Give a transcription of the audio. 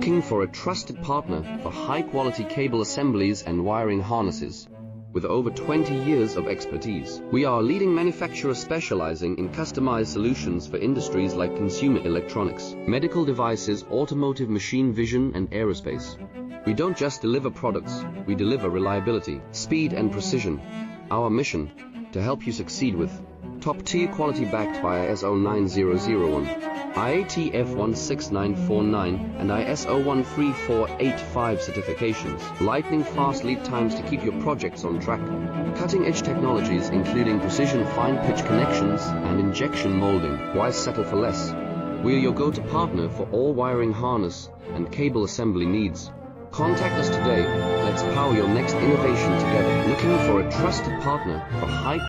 Looking for a trusted partner for high-quality cable assemblies and wiring harnesses? With over 20 years of expertise, we are a leading manufacturer specializing in customized solutions for industries like consumer electronics, medical devices, automotive, machine vision, and aerospace. We don't just deliver products, we deliver reliability, speed, and precision. Our mission: to help you succeed with top-tier quality backed by ISO 9001, IATF 16949, and ISO 13485 certifications, lightning-fast lead times to keep your projects on track, cutting-edge technologies including precision fine-pitch connections and injection molding. Why settle for less? We are your go-to partner for all wiring harness and cable assembly needs. Contact us today. Let's power your next innovation together. Looking for a trusted partner for high